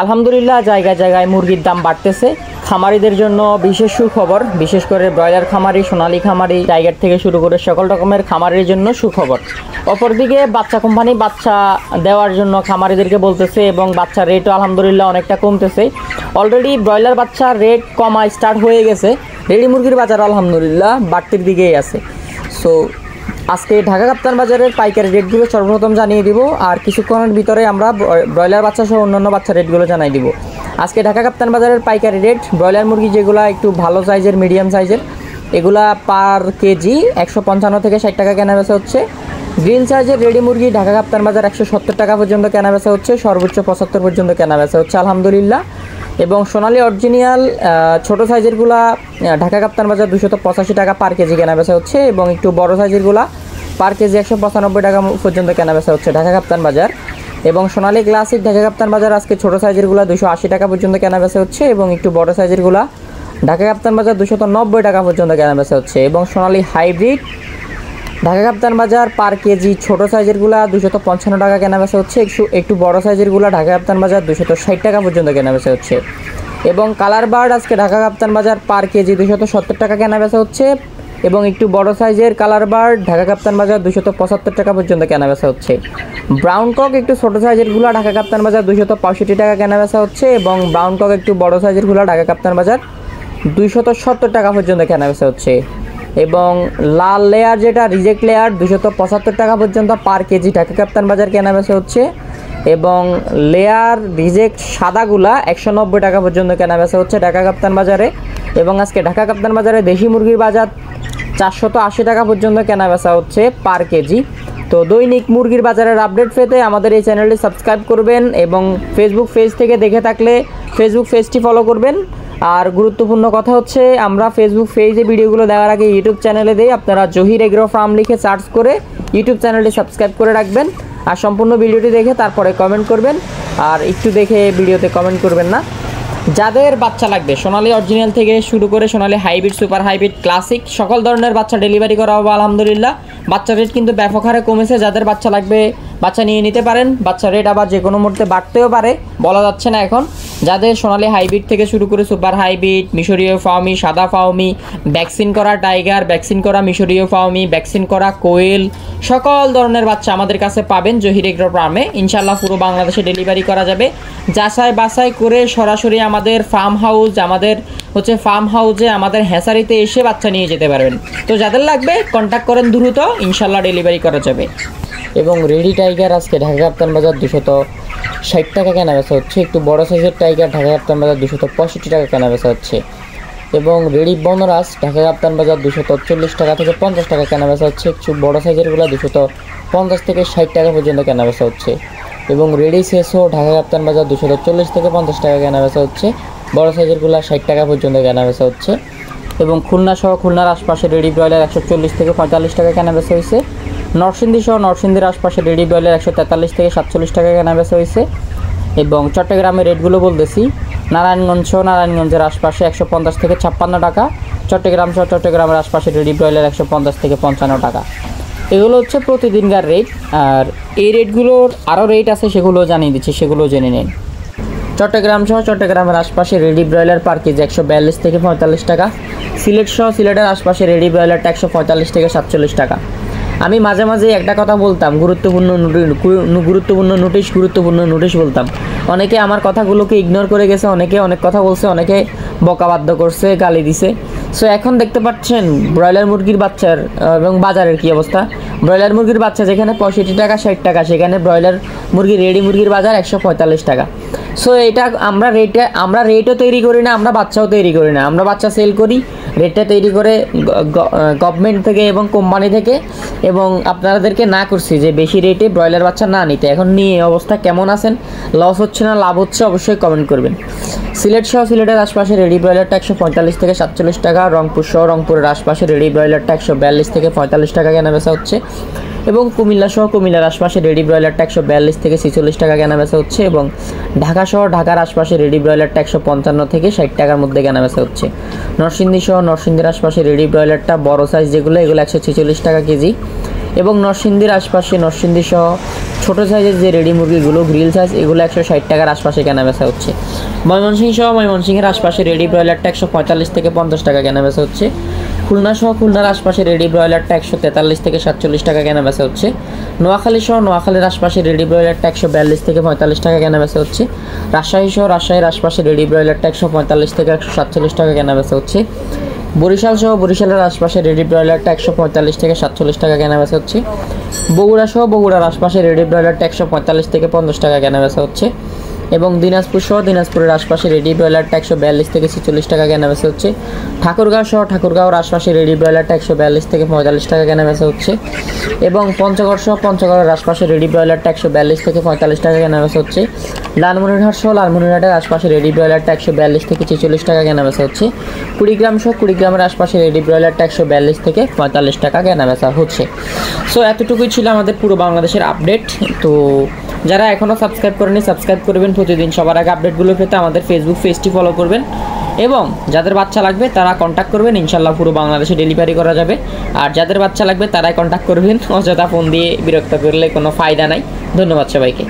আলহামদুলিল্লাহ জায়গায় জায়গায় মুরগির দাম বাড়তেছে। খামারিদের জন্য বিশেষ সুখবর, বিশেষ করে ব্রয়লার খামারি, সোনালী খামারি, টাইগার থেকে শুরু করে সকল রকমের খামারির জন্য সুখবর। অপরদিকে বাচ্চা কোম্পানি বাচ্চা দেওয়ার জন্য খামারিদেরকে বলতেছে এবং বাচ্চার রেটও আলহামদুলিল্লাহ অনেকটা কমতেছে। অলরেডি ব্রয়লার বাচ্চার রেট কমা স্টার্ট হয়ে গেছে, রেডি মুরগির বাজার আলহামদুলিল্লাহ বাড়তির দিকেই আছে। সো আজকে ঢাকা কাপ্তান বাজারের পাইকারি রেটগুলো সর্বপ্রথম জানিয়ে দিব, আর কিছুক্ষণের ভিতরে আমরা ব্রয়লার বাচ্চা সহ অন্যান্য বাচ্চা রেটগুলো জানাই দিব। আজকে ঢাকা কাপ্তান বাজারের পাইকারি রেট ব্রয়লার মুরগি যেগুলো একটু ভালো সাইজের, মিডিয়াম সাইজের, এগুলা পার কেজি 155 থেকে 60 টাকা কেনা বেচা হচ্ছে। গ্রিন সাইজের রেডি মুরগি ঢাকা কাপ্তান বাজার 170 টাকা পর্যন্ত কেনা বেচা হচ্ছে, সর্বোচ্চ 75 পর্যন্ত কেনা বেচা হচ্ছে আলহামদুলিল্লাহ। এবং সোনালী অরিজিনাল ছোটো সাইজেরগুলা ঢাকা কাপ্তান বাজার 285 টাকা পার কেজি কেনা বেচা হচ্ছে, এবং একটু বড় সাইজেরগুলা পার কেজি 195 টাকা পর্যন্ত কেনা বেচা হচ্ছে ঢাকা কাপ্তান বাজার। এবং সোনালী ক্লাসিক ঢাকা কাপ্তান বাজার আজকে ছোটো সাইজেরগুলা 280 টাকা পর্যন্ত কেনা বেচা হচ্ছে, এবং একটু বড় সাইজেরগুলা ঢাকা কাপ্তান বাজার 290 টাকা পর্যন্ত কেনা বেচা হচ্ছে। এবং সোনালী হাইব্রিড ঢাকা কাপ্তান বাজার পার কেজি ছোটো সাইজেরগুলা 255 টাকা কেনা বেচা হচ্ছে, একটু বড় সাইজেরগুলা ঢাকা কাপ্তান বাজার 260 টাকা পর্যন্ত কেনা বেচা হচ্ছে। এবং কালার বার্ড আজকে ঢাকা কাপ্তান বাজার পার কেজি 270 টাকা কেনা বেচা হচ্ছে, এবং একটু বড় সাইজের কালার বার্ড ঢাকা কাপ্তান বাজার 275 টাকা পর্যন্ত কেনা বেচা হচ্ছে। ব্রাউন কক একটু ছোটো সাইজেরগুলো ঢাকা কাপ্তান বাজার 265 টাকা কেনা বেচা হচ্ছে, এবং ব্রাউন কক একটু বড় সাইজেরগুলো ঢাকা কাপ্তান বাজার 270 টাকা পর্যন্ত কেনা বেচা হচ্ছে। এবং লাল লেয়ার যেটা রিজেক্ট লেয়ার 275 টাকা পর্যন্ত পার কেজি ঢাকা কাপ্তান বাজার কেনা বেচা হচ্ছে, এবং লেয়ার রিজেক্ট সাদাগুলা 190 টাকা পর্যন্ত কেনা বেচা হচ্ছে ঢাকা কাপ্তান বাজারে। এবং আজকে ঢাকা কাপ্তান বাজারে দেশি মুরগির বাজার 480 টাকা পর্যন্ত কেনা বেচা হচ্ছে পার কেজি। তো দৈনিক মুরগির বাজারের আপডেট পেতে আমাদের এই চ্যানেলটি সাবস্ক্রাইব করবেন, এবং ফেসবুক পেজ থেকে দেখে থাকলে ফেসবুক পেজটি ফলো করবেন। আর গুরুত্বপূর্ণ কথা হচ্ছে, আমরা ফেসবুক পেজে ভিডিওগুলো দেওয়ার আগে ইউটিউব চ্যানেলে দিই, আপনারা জহির এগ্রো ফার্ম লিখে সার্চ করে ইউটিউব চ্যানেলটি সাবস্ক্রাইব করে রাখবেন, আর সম্পূর্ণ ভিডিওটি দেখে তারপরে কমেন্ট করবেন, আর একটু দেখে ভিডিওতে কমেন্ট করবেন না। যাদের বাচ্চা লাগবে সোনালী অরিজিনাল থেকে শুরু করে সোনালী হাইব্রিড, সুপার হাইব্রিড, ক্লাসিক সকল ধরনের বাচ্চা ডেলিভারি করা হবে আলহামদুলিল্লাহ। বাচ্চা রেট কিন্তু ব্যাপক হারে কমেছে, যাদের বাচ্চা লাগবে বাচ্চা নিয়ে নিতে পারেন। বাচ্চা রেট আবার যে কোনো মুহূর্তে বাড়তেও পারে, বলা যাচ্ছে না এখন। যাদের সোনালী হাইব্রিড থেকে শুরু করে সুপার হাইব্রিড, মিশরীয় ফাউমি, সাদা ফাউমি, ভ্যাকসিন করা টাইগার, ভ্যাকসিন করা মিশরীয় ফাউমি, ভ্যাকসিন করা কোয়েল, সকল ধরনের বাচ্চা আমাদের কাছে পাবেন জহির এগ্রো ফার্মে। ইনশাল্লাহ পুরো বাংলাদেশে ডেলিভারি করা যাবে। যাচাই বাছাই করে সরাসরি আমাদের ফার্ম হাউসে আমাদের হ্যাচারিতে এসে বাচ্চা নিয়ে যেতে পারবেন। তো যাদের লাগবে কন্ট্যাক্ট করেন দ্রুত, ইনশাল্লাহ ডেলিভারি করা যাবে। এবং রেডি টাইগার আজকে ঢাকা কাপ্তান বাজার 260 টাকা কেনা বেচা হচ্ছে, একটু বড় সাইজের টাইগার ঢাকা কাপ্তান বাজার 265 টাকা কেনা বেচা হচ্ছে। এবং রেডি বনরাজ ঢাকা কাপ্তান বাজার 240 টাকা থেকে 50 টাকা কেনা বেচা হচ্ছে, একটু বড় সাইজেরগুলো 250 থেকে 60 টাকা পর্যন্ত কেনা বেচা হচ্ছে। এবং রেডি সেসো ঢাকা কাপ্তান বাজার 240 থেকে 50 টাকা কেনা বেচা হচ্ছে, বড় সাইজেরগুলো 60 টাকা পর্যন্ত কেনা বেচা হচ্ছে। এবং খুলনা সহ খুলনার আশপাশে রেডি ব্রয়লার 140 থেকে 45 টাকা কেনা বেচা হয়েছে। নরসিংদী সহ নরসিংদীর আশপাশে রেডি ব্রয়লার 143 থেকে 47 টাকা কেনা বেচা হয়েছে। এবং চট্টগ্রামের রেটগুলো বলতেছি, নারায়ণগঞ্জ সহ নারায়ণগঞ্জের আশপাশে 150 থেকে 56 টাকা, চট্টগ্রাম সহ চট্টগ্রামের আশপাশে রেডি ব্রয়লার 150 থেকে 55 টাকা। এগুলো হচ্ছে প্রতিদিনকার রেট, আর এই রেটগুলোর আরও রেট আছে, সেগুলো জানিয়ে দিচ্ছি, সেগুলো জেনে নিন। চট্টগ্রাম সহ চট্টগ্রামের আশপাশে রেডি ব্রয়লার পার কেজি 142 থেকে 45 টাকা। সিলেট সহ সিলেটের আশপাশে রেডি ব্রয়লারটা 145 থেকে 47 টাকা। আমি মাঝে মাঝে একটা কথা বলতাম, গুরুত্বপূর্ণ নোটিশ বলতাম। অনেকে আমার কথাগুলোকে ইগনোর করে গেছে, অনেকে অনেক কথা বলছে, অনেকে বকাবাধ্য করছে, গালি দিছে। সো এখন দেখতে পাচ্ছেন ব্রয়লার মুরগির বাচ্চার এবং বাজারের কী অবস্থা। ব্রয়লার মুরগির বাচ্চা যেখানে 65 টাকা 60 টাকা, সেখানে ব্রয়লার মুরগি রেডি মুরগির বাজার 145 টাকা। সো এটা আমরা রেটও তৈরি করি না, আমরা বাচ্চাও তৈরি করি না, আমরা বাচ্চা সেল করি, রেটটা তৈরি করে গভর্নমেন্ট থেকে এবং কোম্পানি থেকে, এবং আপনাদেরকে না করছি যে বেশি রেটে ব্রয়লার বাচ্চা না নিতে। এখন নিয়ে অবস্থা কেমন আছেন, লস হচ্ছে না লাভ হচ্ছে, অবশ্যই কমেন্ট করবেন। সিলেট সহ সিলেটের আশপাশে রেডি ব্রয়লারটা 145 থেকে 47 টাকা, রংপুর সহ রংপুরের আশপাশে রেডি ব্রয়লারটা 142 থেকে 45 টাকা কেনা বেচা হচ্ছে। এবং কুমিল্লা সহ কুমিল্লার আশপাশে রেডি ব্রয়লারটা 142 থেকে 46 টাকা কেনা বেচা হচ্ছে। এবং ঢাকা সহ ঢাকার আশপাশে রেডি ব্রয়লারটা 155 থেকে 60 টাকার মধ্যে কেনা বেচা হচ্ছে। নরসিংদী সহ নরসিংদীর আশপাশে রেডি ব্রয়লারটা বড় সাইজ যেগুলো, এগুলো 146 টাকা কেজি। এবং নরসিংদীর আশপাশে নরসিংদী সহ ছোটো সাইজের যে রেডি মুরগিগুলো গ্রিল সাইজ এগুলো 160 টাকার আশপাশে কেনা বেচা হচ্ছে। ময়মনসিংহ সহ ময়মনসিংহের আশপাশে রেডি ব্রয়লারটা 145 থেকে 50 টাকা কেনা বেচা হচ্ছে। খুলনা সহ খুলনার আশপাশে রেডি ব্রয়লারটা 143 থেকে 47 টাকা কেনা বেচা হচ্ছে। নোয়াখালী সহ নোয়াখালীর আশপাশে রেডি ব্রয়লারটা 142 থেকে 45 টাকা কেনা বেচা হচ্ছে। রাজশাহী সহ রাজশাহীর আশপাশে রেডি ব্রয়লারটা 145 থেকে 147 টাকা কেনা বেচা হচ্ছে। বরিশাল সহ বরিশালের আশপাশে রেডি ব্রয়লারটা 145 থেকে 47 টাকা কেনা বেচা হচ্ছে। বগুড়া সহ বগুড়ার আশপাশে রেডি ব্রয়লারটা 145 থেকে 50 টাকা কেনা বেচা হচ্ছে। এবং দিনাজপুর সহ দিনাজপুরের আশপাশে রেডি ব্রয়লারটা 142 থেকে 46 টাকা কেনা বেচা হচ্ছে। ঠাকুরগাঁও সহ ঠাকুরগাঁওর আশপাশে রেডি ব্রয়লারটা 142 থেকে 45 টাকা কেনা বেচা হচ্ছে। এবং পঞ্চগড় সহ পঞ্চগড়ের আশপাশে রেডি ব্রয়লারটা 142 থেকে 45 টাকা কেনা বেচা হচ্ছে। লালমনিরহাট সহ লালমনিরহাটের আশপাশে রেডি ব্রয়লারটা 142 থেকে 46 টাকা কেনা বেচা হচ্ছে। কুড়িগ্রাম সহ কুড়িগ্রামের আশপাশে রেডি ব্রয়লারটা 142 থেকে 45 টাকা কেনা বেচা হচ্ছে। সো এতটুকুই ছিল আমাদের পুরো বাংলাদেশের আপডেট। তো যারা এখনও সাবস্ক্রাইব করেনি সাবস্ক্রাইব করবেন প্রতিদিন সবার আগে আপডেটগুলো পেতে আমাদের ফেসবুক পেজটি ফলো করবেন এবং যাদের বাচ্চা লাগবে তারা কন্ট্যাক্ট করবেন, ইনশাল্লাহ পুরো বাংলাদেশে ডেলিভারি করা যাবে। আর যাদের বাচ্চা লাগবে তারাই কন্ট্যাক্ট করবেন, অযথা ফোন দিয়ে বিরক্ত করলে কোনো ফায়দা নাই। ধন্যবাদ সবাইকে।